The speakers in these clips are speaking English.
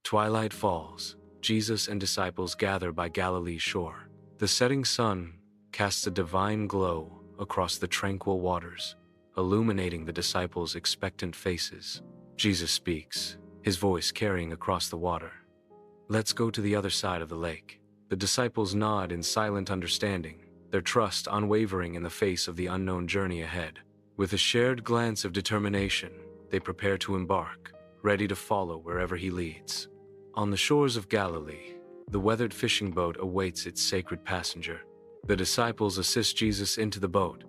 Twilight falls. Jesus and disciples gather by Galilee's shore. The setting sun casts a divine glow across the tranquil waters, illuminating the disciples' expectant faces. Jesus speaks, his voice carrying across the water. "Let's go to the other side of the lake." The disciples nod in silent understanding, their trust unwavering in the face of the unknown journey ahead. With a shared glance of determination, they prepare to embark, ready to follow wherever he leads. On the shores of Galilee, the weathered fishing boat awaits its sacred passenger. The disciples assist Jesus into the boat,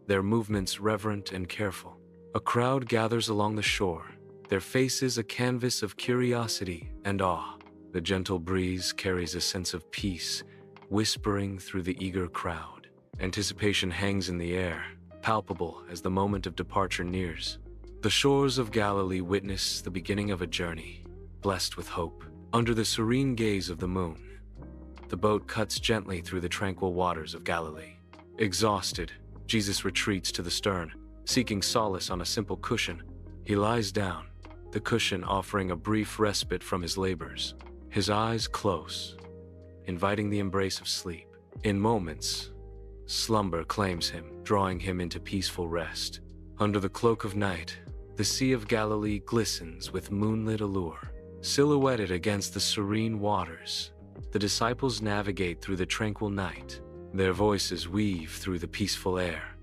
their movements reverent and careful. A crowd gathers along the shore, their faces a canvas of curiosity and awe. The gentle breeze carries a sense of peace, whispering through the eager crowd. Anticipation hangs in the air, palpable as the moment of departure nears. The shores of Galilee witness the beginning of a journey, blessed with hope. Under the serene gaze of the moon, the boat cuts gently through the tranquil waters of Galilee. Exhausted, Jesus retreats to the stern, seeking solace on a simple cushion. He lies down, the cushion offering a brief respite from his labors. His eyes close, inviting the embrace of sleep. In moments, slumber claims him, drawing him into peaceful rest. Under the cloak of night, the Sea of Galilee glistens with moonlit allure. Silhouetted against the serene waters, the disciples navigate through the tranquil night. Their voices weave through the peaceful air,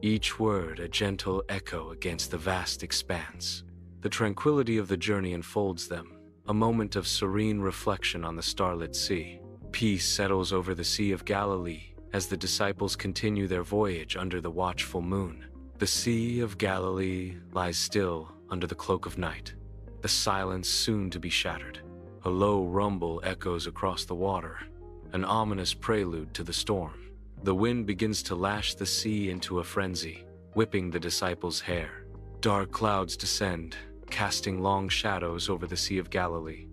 each word a gentle echo against the vast expanse. The tranquility of the journey enfolds them, a moment of serene reflection on the starlit sea. Peace settles over the Sea of Galilee as the disciples continue their voyage under the watchful moon. The Sea of Galilee lies still under the cloak of night, the silence soon to be shattered. A low rumble echoes across the water, an ominous prelude to the storm. The wind begins to lash the sea into a frenzy, whipping the disciples' hair. Dark clouds descend, casting long shadows over the Sea of Galilee.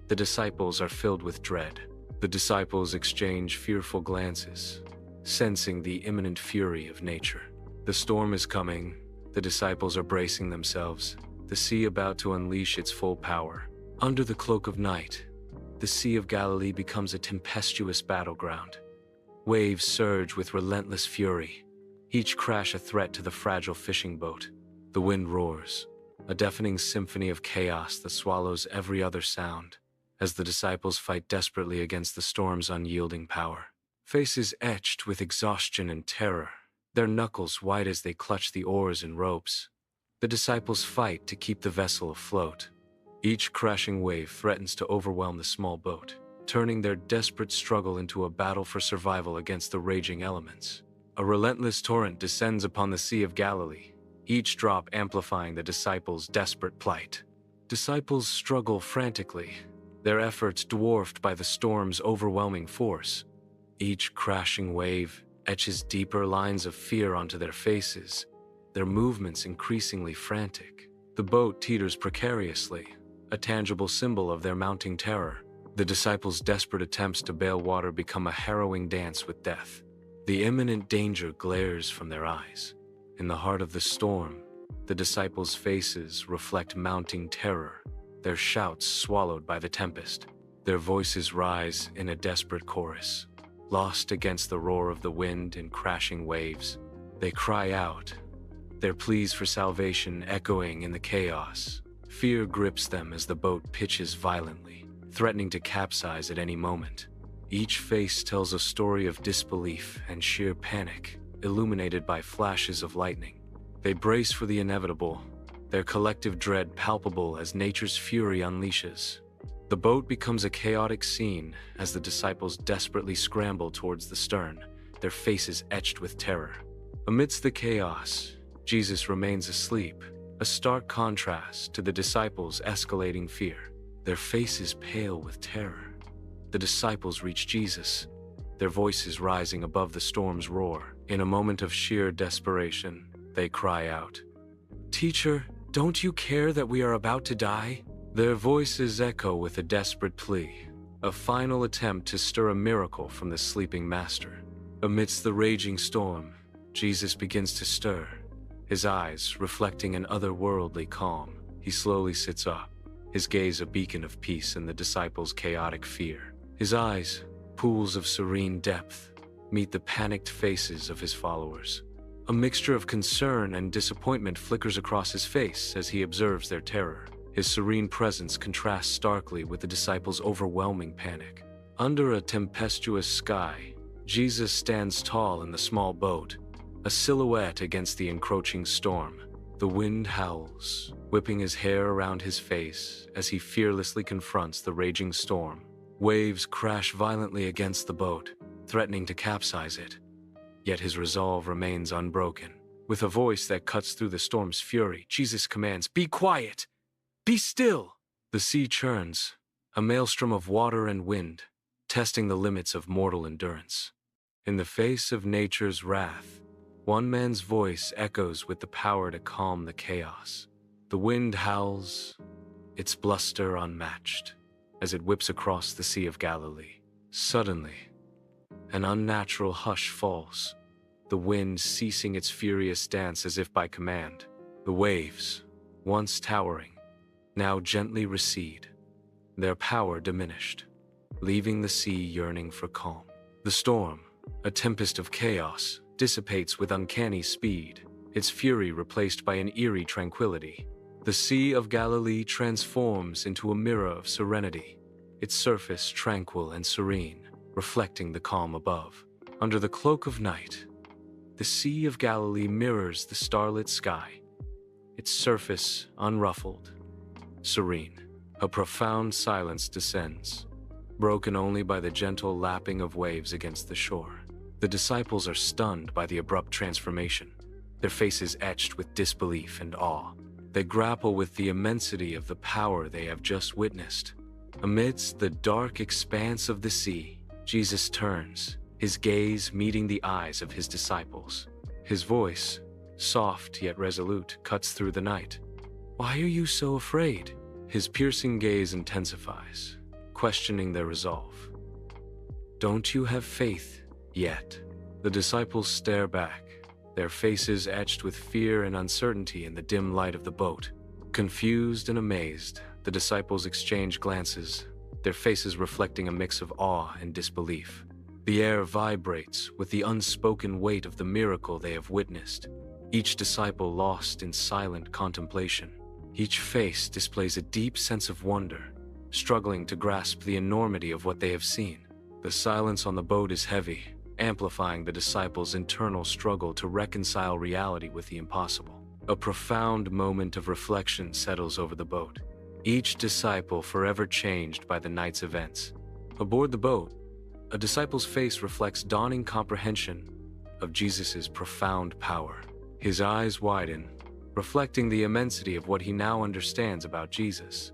The disciples are filled with dread. The disciples exchange fearful glances, sensing the imminent fury of nature. The storm is coming. The disciples are bracing themselves, the sea about to unleash its full power. Under the cloak of night, the Sea of Galilee becomes a tempestuous battleground. Waves surge with relentless fury, each crash a threat to the fragile fishing boat. The wind roars, a deafening symphony of chaos that swallows every other sound, as the disciples fight desperately against the storm's unyielding power. Faces etched with exhaustion and terror, their knuckles white as they clutch the oars and ropes. The disciples fight to keep the vessel afloat. Each crashing wave threatens to overwhelm the small boat, turning their desperate struggle into a battle for survival against the raging elements. A relentless torrent descends upon the Sea of Galilee, each drop amplifying the disciples' desperate plight. Disciples struggle frantically, their efforts dwarfed by the storm's overwhelming force. Each crashing wave etches deeper lines of fear onto their faces, their movements increasingly frantic. The boat teeters precariously, a tangible symbol of their mounting terror. The disciples' desperate attempts to bail water become a harrowing dance with death. The imminent danger glares from their eyes. In the heart of the storm, the disciples' faces reflect mounting terror, their shouts swallowed by the tempest. Their voices rise in a desperate chorus. Lost against the roar of the wind and crashing waves, they cry out, their pleas for salvation echoing in the chaos. Fear grips them as the boat pitches violently, threatening to capsize at any moment. Each face tells a story of disbelief and sheer panic, illuminated by flashes of lightning. They brace for the inevitable, their collective dread palpable as nature's fury unleashes. The boat becomes a chaotic scene as the disciples desperately scramble towards the stern, their faces etched with terror. Amidst the chaos, Jesus remains asleep, a stark contrast to the disciples' escalating fear. Their faces pale with terror. The disciples reach Jesus, their voices rising above the storm's roar. In a moment of sheer desperation, they cry out, "Teacher, don't you care that we are about to die?" Their voices echo with a desperate plea, a final attempt to stir a miracle from the sleeping master. Amidst the raging storm, Jesus begins to stir, his eyes reflecting an otherworldly calm. He slowly sits up, his gaze a beacon of peace in the disciples' chaotic fear. His eyes, pools of serene depth, meet the panicked faces of his followers. A mixture of concern and disappointment flickers across his face as he observes their terror. His serene presence contrasts starkly with the disciples' overwhelming panic. Under a tempestuous sky, Jesus stands tall in the small boat, a silhouette against the encroaching storm. The wind howls, whipping his hair around his face as he fearlessly confronts the raging storm. Waves crash violently against the boat, threatening to capsize it. Yet his resolve remains unbroken. With a voice that cuts through the storm's fury, Jesus commands, "Be quiet! Be still!" The sea churns, a maelstrom of water and wind, testing the limits of mortal endurance. In the face of nature's wrath, one man's voice echoes with the power to calm the chaos. The wind howls, its bluster unmatched, as it whips across the Sea of Galilee. Suddenly, an unnatural hush falls, the wind ceasing its furious dance as if by command. The waves, once towering, now gently recede, their power diminished, leaving the sea yearning for calm. The storm, a tempest of chaos, dissipates with uncanny speed, its fury replaced by an eerie tranquility. The Sea of Galilee transforms into a mirror of serenity, its surface tranquil and serene, reflecting the calm above. Under the cloak of night, the Sea of Galilee mirrors the starlit sky, its surface unruffled, serene. A profound silence descends, broken only by the gentle lapping of waves against the shore. The disciples are stunned by the abrupt transformation, their faces etched with disbelief and awe. They grapple with the immensity of the power they have just witnessed. Amidst the dark expanse of the sea, Jesus turns, his gaze meeting the eyes of his disciples. His voice, soft yet resolute, cuts through the night. "Why are you so afraid?" His piercing gaze intensifies, questioning their resolve. "Don't you have faith yet?" The disciples stare back, their faces etched with fear and uncertainty in the dim light of the boat. Confused and amazed, the disciples exchange glances, their faces reflecting a mix of awe and disbelief. The air vibrates with the unspoken weight of the miracle they have witnessed, each disciple lost in silent contemplation. Each face displays a deep sense of wonder, struggling to grasp the enormity of what they have seen. The silence on the boat is heavy, amplifying the disciples' internal struggle to reconcile reality with the impossible. A profound moment of reflection settles over the boat, each disciple forever changed by the night's events. Aboard the boat, a disciple's face reflects dawning comprehension of Jesus' profound power. His eyes widen, reflecting the immensity of what he now understands about Jesus.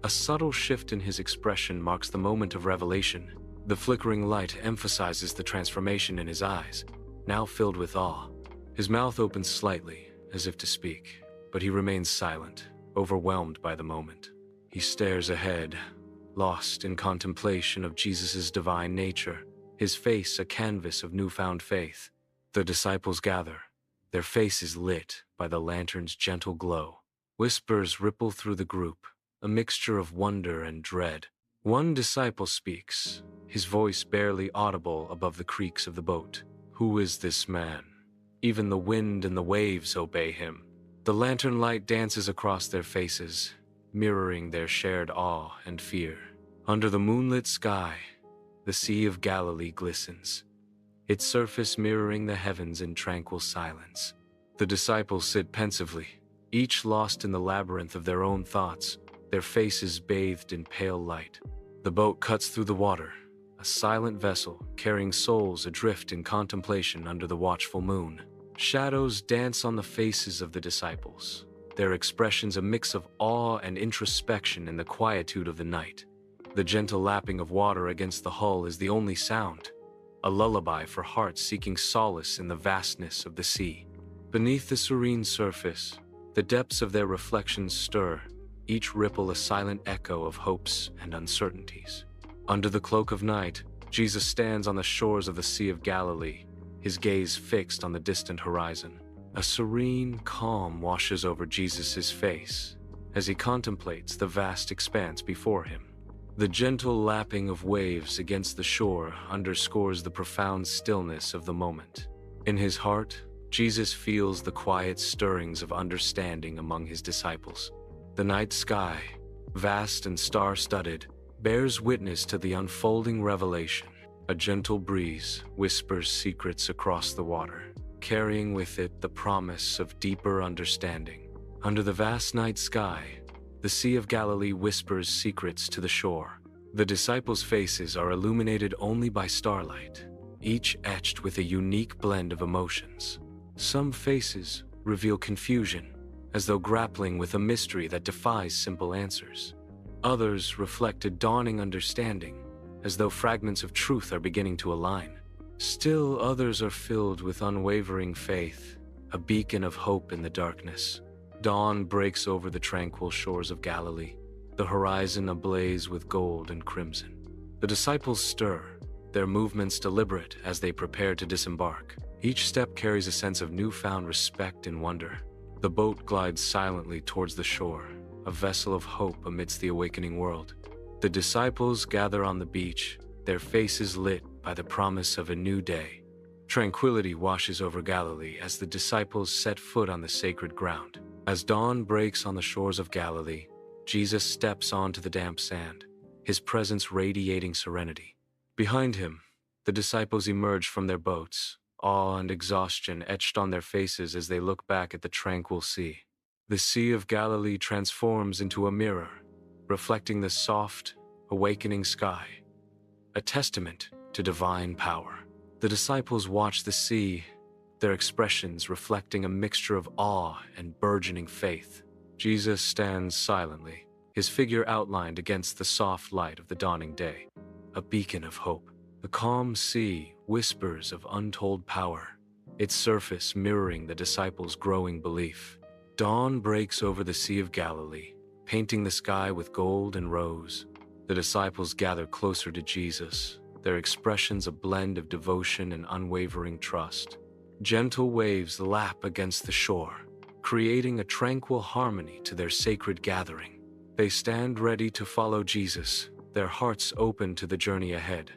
A subtle shift in his expression marks the moment of revelation. The flickering light emphasizes the transformation in his eyes, now filled with awe. His mouth opens slightly, as if to speak, but he remains silent, overwhelmed by the moment. He stares ahead, lost in contemplation of Jesus' divine nature, his face a canvas of newfound faith. The disciples gather, their faces lit by the lantern's gentle glow. Whispers ripple through the group, a mixture of wonder and dread. One disciple speaks, his voice barely audible above the creaks of the boat. "Who is this man? Even the wind and the waves obey him." The lantern light dances across their faces, mirroring their shared awe and fear. Under the moonlit sky, the Sea of Galilee glistens, its surface mirroring the heavens in tranquil silence. The disciples sit pensively, each lost in the labyrinth of their own thoughts, their faces bathed in pale light. The boat cuts through the water, a silent vessel carrying souls adrift in contemplation under the watchful moon. Shadows dance on the faces of the disciples, their expressions a mix of awe and introspection in the quietude of the night. The gentle lapping of water against the hull is the only sound, a lullaby for hearts seeking solace in the vastness of the sea. Beneath the serene surface, the depths of their reflections stir, each ripple a silent echo of hopes and uncertainties. Under the cloak of night, Jesus stands on the shores of the Sea of Galilee, his gaze fixed on the distant horizon. A serene calm washes over Jesus' face, as he contemplates the vast expanse before him. The gentle lapping of waves against the shore underscores the profound stillness of the moment. In his heart, Jesus feels the quiet stirrings of understanding among his disciples. The night sky, vast and star-studded, bears witness to the unfolding revelation. A gentle breeze whispers secrets across the water, carrying with it the promise of deeper understanding. Under the vast night sky, the Sea of Galilee whispers secrets to the shore. The disciples' faces are illuminated only by starlight, each etched with a unique blend of emotions. Some faces reveal confusion, as though grappling with a mystery that defies simple answers. Others reflect a dawning understanding, as though fragments of truth are beginning to align. Still others are filled with unwavering faith, a beacon of hope in the darkness. Dawn breaks over the tranquil shores of Galilee, the horizon ablaze with gold and crimson. The disciples stir, their movements deliberate as they prepare to disembark. Each step carries a sense of newfound respect and wonder. The boat glides silently towards the shore, a vessel of hope amidst the awakening world. The disciples gather on the beach, their faces lit by the promise of a new day. Tranquility washes over Galilee as the disciples set foot on the sacred ground. As dawn breaks on the shores of Galilee, Jesus steps onto the damp sand, his presence radiating serenity. Behind him, the disciples emerge from their boats, awe and exhaustion etched on their faces as they look back at the tranquil sea. The Sea of Galilee transforms into a mirror, reflecting the soft, awakening sky, a testament to divine power. The disciples watch the sea, their expressions reflecting a mixture of awe and burgeoning faith. Jesus stands silently, his figure outlined against the soft light of the dawning day, a beacon of hope. The calm sea whispers of untold power, its surface mirroring the disciples' growing belief. Dawn breaks over the Sea of Galilee, painting the sky with gold and rose. The disciples gather closer to Jesus, their expressions a blend of devotion and unwavering trust. Gentle waves lap against the shore, creating a tranquil harmony to their sacred gathering. They stand ready to follow Jesus, their hearts open to the journey ahead.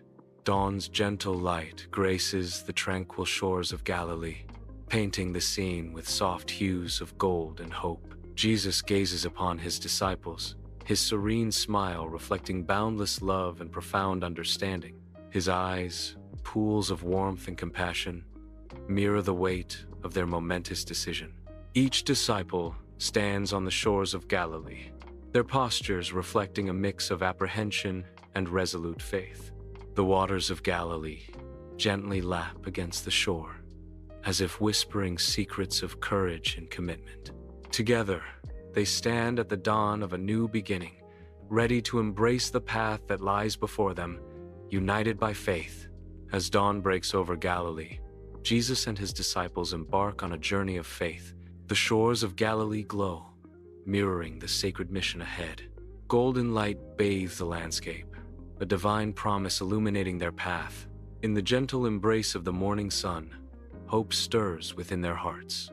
Dawn's gentle light graces the tranquil shores of Galilee, painting the scene with soft hues of gold and hope. Jesus gazes upon his disciples, his serene smile reflecting boundless love and profound understanding. His eyes, pools of warmth and compassion, mirror the weight of their momentous decision. Each disciple stands on the shores of Galilee, their postures reflecting a mix of apprehension and resolute faith. The waters of Galilee gently lap against the shore, as if whispering secrets of courage and commitment. Together, they stand at the dawn of a new beginning, ready to embrace the path that lies before them, united by faith. As dawn breaks over Galilee, Jesus and his disciples embark on a journey of faith. The shores of Galilee glow, mirroring the sacred mission ahead. Golden light bathes the landscape, a divine promise illuminating their path. In the gentle embrace of the morning sun, hope stirs within their hearts.